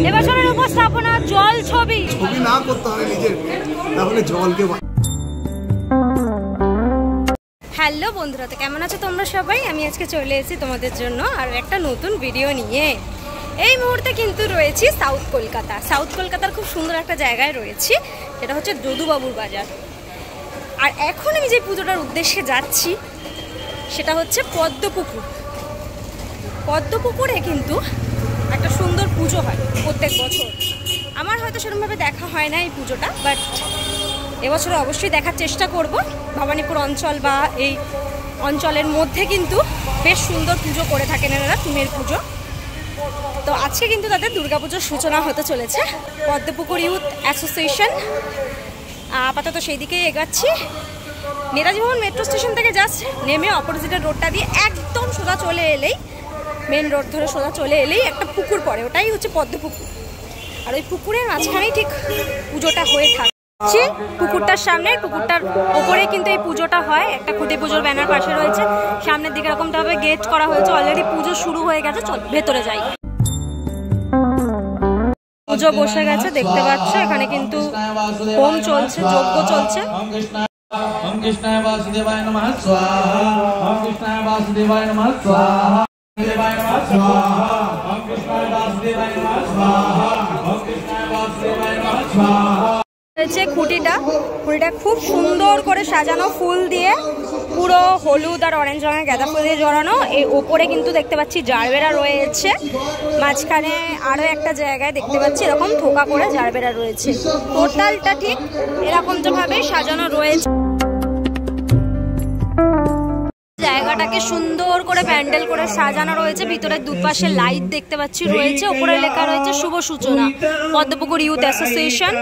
এবছরের উপস্থাপনা জল ছবি না করতে হবে নিজেকে, তাহলে জলকে। হ্যালো বন্ধুরা, তো কেমন আছো তোমরা সবাই? আমি আজকে চলে এসেছি তোমাদের জন্য আর একটা নতুন ভিডিও নিয়ে। এই মুহূর্তে কিন্তু রয়েছি সাউথ কলকাতা। সাউথ কলকাতার খুব সুন্দর একটা জায়গায় রয়েছি, এটা হচ্ছে যদুবাবুর বাজার। আর এখন আমি যে পুজোটার উদ্দেশ্যে যাচ্ছি সেটা হচ্ছে পদ্মপুকুর। পদ্মপুকুরে কিন্তু একটা সুন্দর পুজো হয় প্রত্যেক বছর। আমার হয়তো সেরকমভাবে দেখা হয় না এই পুজোটা, বাট এবছর অবশ্যই দেখার চেষ্টা করব। ভবানীপুর অঞ্চল বা এই অঞ্চলের মধ্যে কিন্তু বেশ সুন্দর পুজো করে থাকেন এনারা, থিমের পুজো। তো আজকে কিন্তু তাদের দুর্গাপুজোর সূচনা হতে চলেছে। পদ্মপুকুর ইউথ অ্যাসোসিয়েশন, আপাতত সেই দিকেই এগাচ্ছি। নেতাজি ভবন মেট্রো স্টেশন থেকে জাস্ট নেমে অপোজিটের রোডটা দিয়ে একদম সোজা চলে এলেই, মেন রোড ধরে সোজা চলে এলেই একটা পুকুর পড়ে, ওটাই হচ্ছে পদ্মপুকুর। আর ওই পুকুরের মাঝখানেই ঠিক পুজোটা হয়ে থাকে। পুকুরটার সামনে, পুকুরটার ওপরেই কিন্তু এই পুজোটা হয়। একটা খুঁটি পুজোর ব্যানার পাশে রয়েছে, সামনের দিকে এরকম ভাবে গেট করা হয়েছে। অলরেডি পুজো শুরু হয়ে গেছে, ভেতরে যাই। পুজো বসে গেছে, দেখতে পাচ্ছ এখানে কিন্তু হোম চলছে, যজ্ঞ চলছে। ওম কৃষ্ণায় বাসুদেবায় নমঃ স্বাহা। ওম কৃষ্ণায় বাসুদেবায় নমঃ স্বাহা। দেবায় নমঃ স্বাহা। ওম কৃষ্ণায় বাসুদেবায় নমঃ স্বাহা। ওম কৃষ্ণায় বাসুদেবায় নমঃ স্বাহা। খুঁটিটা খুব সুন্দর করে সাজানো, ফুল দিয়ে পুরো হলুদ আর অরেঞ্জ রঙের গাঁদা ফুল দিয়ে জড়ানো। এই ওপরে কিন্তু দেখতে পাচ্ছি জারবেরা রয়েছে, মাঝখানে আরো একটা জায়গায় দেখতে পাচ্ছি এরকম থোকা করে জারবেরা রয়েছে। টোটালটা ঠিক এরকম ভাবে সাজানো রয়েছে। জায়গাটাকে সুন্দর করে প্যান্ডেল করে সাজানো রয়েছে। ভিতরে দুপাশে লাইট দেখতে পাচ্ছি রয়েছে, উপরে লেখা রয়েছে শুভ সূচনা পদ্মপুকুর ইউথ অ্যাসোসিয়েশন।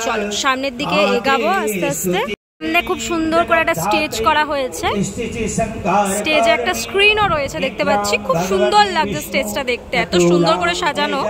চলো সামনের দিকে এগাবো আস্তে আস্তে। সামনে খুব সুন্দর করে একটা স্টেজ করা হয়েছে, স্টেজে একটা স্ক্রিনও রয়েছে দেখতে পাচ্ছি। খুব সুন্দর লাগছে স্টেজটা দেখতে, এত সুন্দর করে সাজানো।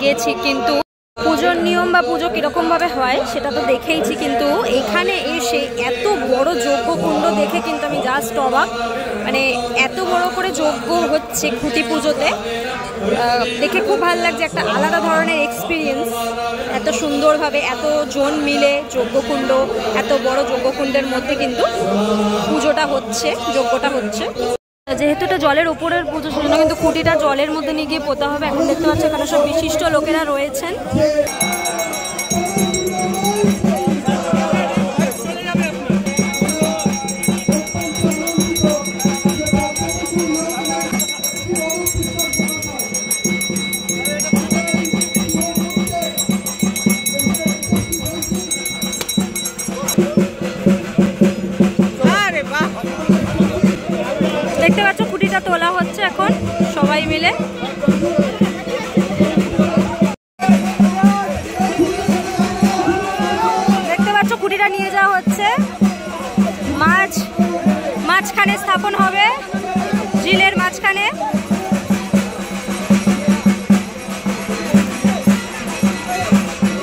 গেছি কিন্তু পুজোর নিয়ম বা পুজো কিরকম ভাবে হয় সেটা তো দেখেইছি, কিন্তু এখানে এসে এত বড় যজ্ঞকুণ্ড দেখে কিন্তু আমি জাস্ট অবাক। মানে এত বড় করে যজ্ঞ হচ্ছে খুঁটি পুজোতে, দেখে খুব ভালো লাগছে। একটা আলাদা ধরনের এক্সপিরিয়েন্স, এত সুন্দরভাবে এত জন মিলে যজ্ঞকুণ্ড, এত বড় যজ্ঞকুণ্ডের মধ্যে কিন্তু পুজোটা হচ্ছে, যজ্ঞটা হচ্ছে। যেহেতু এটা জলের উপরের পুজো, সেজন্য কিন্তু খুঁটিটা জলের মধ্যে নিয়ে গিয়ে পোতা হবে। এখন দেখতে পাচ্ছি এখানে সব বিশিষ্ট লোকেরা রয়েছেন। দেখতে পাচ্ছ খুঁটিটা তোলা হচ্ছে এখন সবাই মিলে। দেখতে পাচ্ছ খুঁটিটা নিয়ে যাওয়া হচ্ছে, মাঝখানে স্থাপন হবে, ঝিলের মাঝখানে।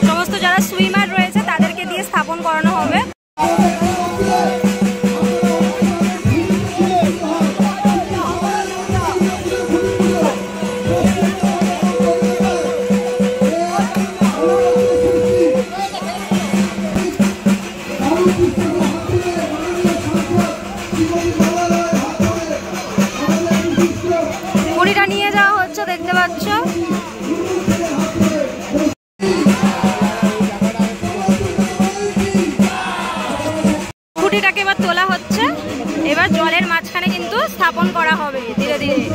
সমস্ত যারা সুইমার রয়েছে তাদেরকে দিয়ে স্থাপন করানো হবে। খুঁটিটা নিয়ে যাওয়া হচ্ছে দেখতে পাচ্ছ। খুঁটিটাকে এবার তোলা হচ্ছে, এবার জলের মাঝখানে কিন্তু স্থাপন করা হবে ধীরে ধীরে।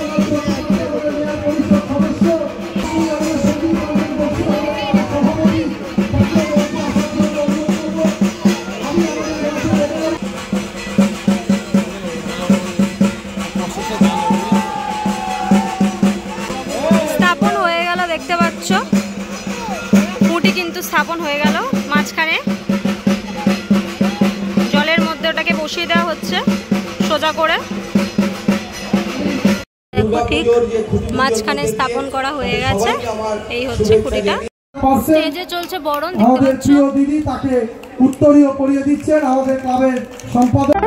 স্থাপন হয়ে গেল দেখতে পাচ্ছ, খুঁটি কিন্তু স্থাপন হয়ে গেল মাঝখানে। জলের মধ্যে ওটাকে বসিয়ে দেওয়া হচ্ছে সোজা করে। ঠিক মাঝখানে স্থাপন করা হয়ে গেছে। এই হচ্ছে খুঁটিটা। স্টেজে চলছে বরণ, আমাদের প্রিয় দিদি তাকে উত্তরীয় পরিয়ে দিচ্ছেন আমাদের ক্লাবের সম্পাদক।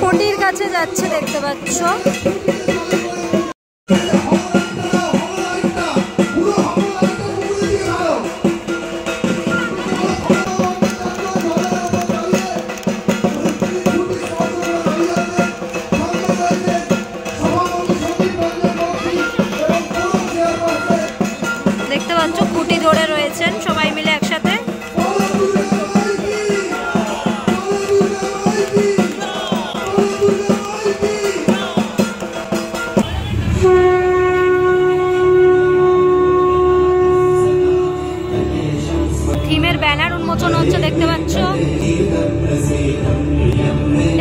খুঁটির কাছে যাচ্ছে, দেখতে পাচ্ছ। দেখতে পাচ্ছ খুঁটি ধরে রয়েছেন সবাই মিলে একসাথে। থিমের ব্যানার উন্মোচন হচ্ছে, দেখতে পাচ্ছ।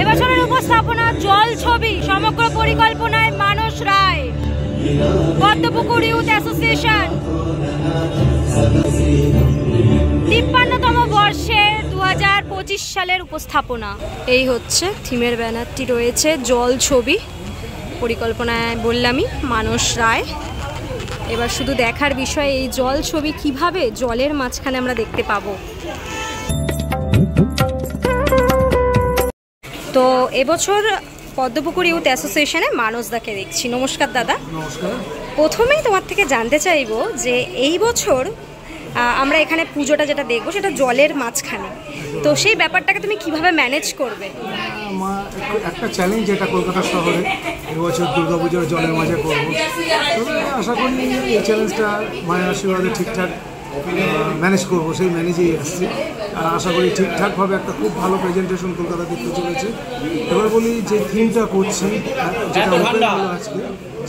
এবছরের উপস্থাপনা জল ছবি, সমগ্র পরিকল্পনায় মানস রায়, পদ্মপুকুর ইউথ অ্যাসোসিয়েশন। 53তম বর্ষে 2025 সালের উপস্থাপনা। এই হচ্ছে থিমের ব্যানারটি রয়েছে, জল ছবি, পরিকল্পনায় বললামই মানস রায়। এবার শুধু দেখার বিষয় এই জল ছবি কিভাবে জলের মাঝখানে আমরা দেখতে পাবো। তো এবছর পদ্মপুকুর ইউথ অ্যাসোসিয়েশনে মানসদাকে দেখছি। নমস্কার দাদা। নমস্কার। প্রথমেই তোমার থেকে জানতে চাইবো যে এই বছর আমরা এখানে পুজোটা যেটা দেখবো সেটা জলের মাঝখানে, তো সেই ব্যাপারটাকে তুমি কিভাবে ম্যানেজ করবে? একটা চ্যালেঞ্জ যেটা কলকাতা শহরে এবছর দুর্গাপুজোর জলের মাঝে করবো, তবে আশা করি এই চ্যালেঞ্জটা মায়ের আশীর্বাদে ঠিকঠাক ম্যানেজ করবো, সেই ম্যানেজেই আসছি। আর আশা করি ঠিকঠাকভাবে একটা খুব ভালো প্রেজেন্টেশন কলকাতা দেখতে চলেছে। এবার বলি যে থিমটা করছি, যেটা ওপেন হলো আজকে,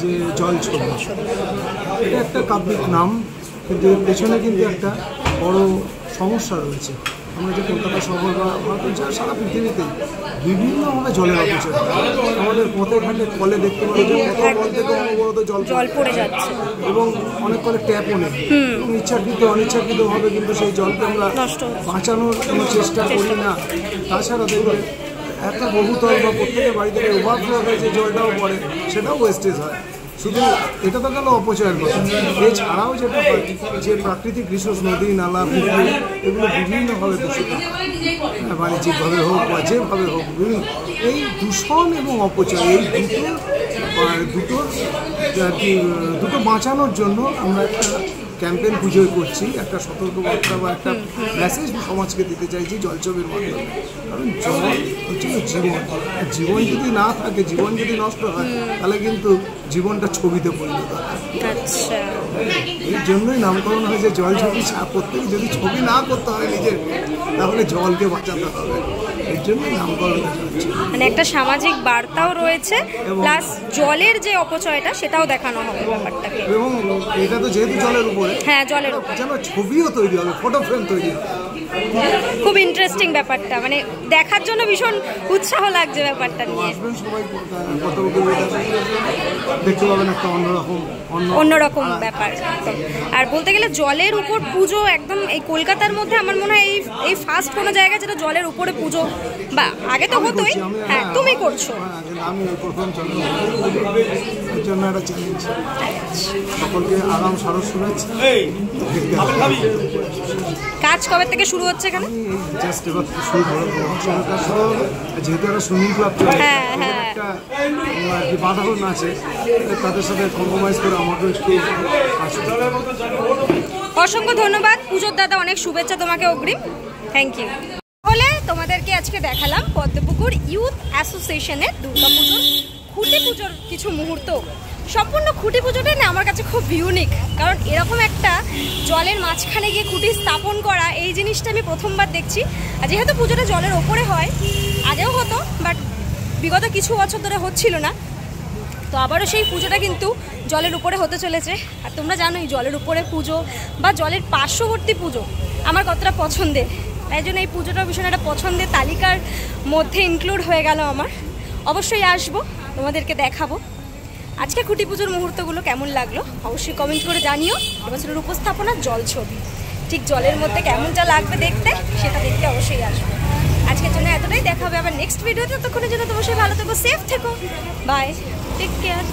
যে জল ছবি, এটা একটা কাব্যিক নাম, কিন্তু এর পেছনে কিন্তু একটা বড় সমস্যা রয়েছে। আমরা যে কলকাতা শহর বা ভারতের যা সারা পৃথিবীতে বিভিন্নভাবে জলের অপচয়, আমাদের পথে ঘাটে কলে দেখতে পাবো যে কত কল থেকে অনবরত জল পড়ে যাচ্ছে, এবং অনেক কলে ট্যাপও নেই, এবং ইচ্ছাকৃত অনিচ্ছাকৃতভাবে কিন্তু সেই জলকে আমরা বাঁচানোর কোনো চেষ্টা করি না। তাছাড়া দেখবে একটা বহুতল বা প্রত্যেকের বাড়ি থেকে ওভারফ্লো হয়ে যে জলটাও পড়ে সেটাও ওয়েস্টেজ হয়। শুধু এটা তো গেল অপচয়ের কথা, এছাড়াও যেটা হয় যে প্রাকৃতিক রিসোর্স, নদী নালা পুকুর, এগুলো বিভিন্নভাবে দূষিত, বাণিজ্যিকভাবে হোক বা যেভাবে হোক, এই দূষণ এবং অপচয় এই দুটো বাঁচানোর জন্য আমরা একটা ক্যাম্পেইন পুজোয় করছি, একটা সতর্কবার্তা বা একটা মেসেজ সমাজকে দিতে চাইছি জলছবির মাধ্যমে। কারণ জল হচ্ছে জীবন, জীবন যদি না থাকে, জীবন যদি নষ্ট হয়, তাহলে কিন্তু জীবনটা ছবিতে পরিণত হয়। এই জন্যই নামকরণ হয়েছে জল ছবি। প্রত্যেকে যদি ছবি না করতে হয় নিজের, তাহলে জলকে বাঁচাতে হবে, এর জন্যই নামকরণ হয়েছে। মানে একটা সামাজিক বার্তাও রয়েছে, প্লাস জলের যে অপচয়টা সেটাও দেখানো হবে ব্যাপারটাকে। এবং এটা তো যেহেতু জলের উপরে, হ্যাঁ জলের উপরে যেন ছবিও তৈরি হবে, ফটো ফ্রেম তৈরি হবে। খুব ইন্টারেস্টিং ব্যাপারটা, মানে দেখার জন্য ভীষণ উৎসাহ লাগছে ব্যাপারটা নিয়ে। আসবেন সবাই, দেখতে পাবেন একটা অন্যরকম ব্যাপার। আর বলতে গেলে জলের উপর পুজো একদম এই কলকাতার মধ্যে আমার মনে হয় এই ফার্স্ট কোনো জায়গা যেটা জলের উপরে পুজো, বা আগে তো হতোই, হ্যাঁ তুমি করছো। আমি প্রথম এর জন্য একটা চ্যালেঞ্জ। সকলকে আগাম শারদ শুনেছি। কাজ কবে থেকে শুরু হচ্ছে এখানে? জাস্ট এবার শুরু করবো, যেহেতু একটা সুইমিং ক্লাব চলে, একটা বাধাহন আছে, তাদের সাথে কম্প্রোমাইজ করে আমাকে একটু আসবে। অসংখ্য ধন্যবাদ পুজোর দাদা, অনেক শুভেচ্ছা তোমাকে অগ্রিম। Thank you. তাহলে তোমাদেরকে আজকে দেখালাম পদ্মপুকুর ইউথ অ্যাসোসিয়েশনের দুর্গাপুজোর খুঁটি পুজোর কিছু মুহূর্ত। সম্পূর্ণ খুঁটি পুজোটা না আমার কাছে খুব ইউনিক, কারণ এরকম একটা জলের মাঝখানে গিয়ে খুঁটি স্থাপন করা, এই জিনিসটা আমি প্রথমবার দেখছি। আর যেহেতু পুজোটা জলের ওপরে হয়, আগেও হতো বাট বিগত কিছু বছর ধরে হচ্ছিল না, তো আবারও সেই পুজোটা কিন্তু জলের উপরে হতে চলেছে। আর তোমরা জানোই জলের উপরে পুজো বা জলের পার্শ্ববর্তী পুজো আমার কতটা পছন্দের, তাই জন্য এই পুজোটা ভীষণ একটা পছন্দের তালিকার মধ্যে ইনক্লুড হয়ে গেল আমার। অবশ্যই আসবো, তোমাদেরকে দেখাবো। আজকে খুঁটি পুজোর মুহূর্তগুলো কেমন লাগলো অবশ্যই কমেন্ট করে জানিও। এবছরের উপস্থাপনা জল ছবি, ঠিক জলের মধ্যে কেমনটা লাগবে দেখতে, সেটা দেখতে অবশ্যই আসবো। আজকের জন্য এতটাই, দেখা হবে আবার নেক্সট ভিডিওতে। ততক্ষণের জন্য অবশ্যই ভালো থেকো, সেফ থেকো, বাই, টেক কেয়ার।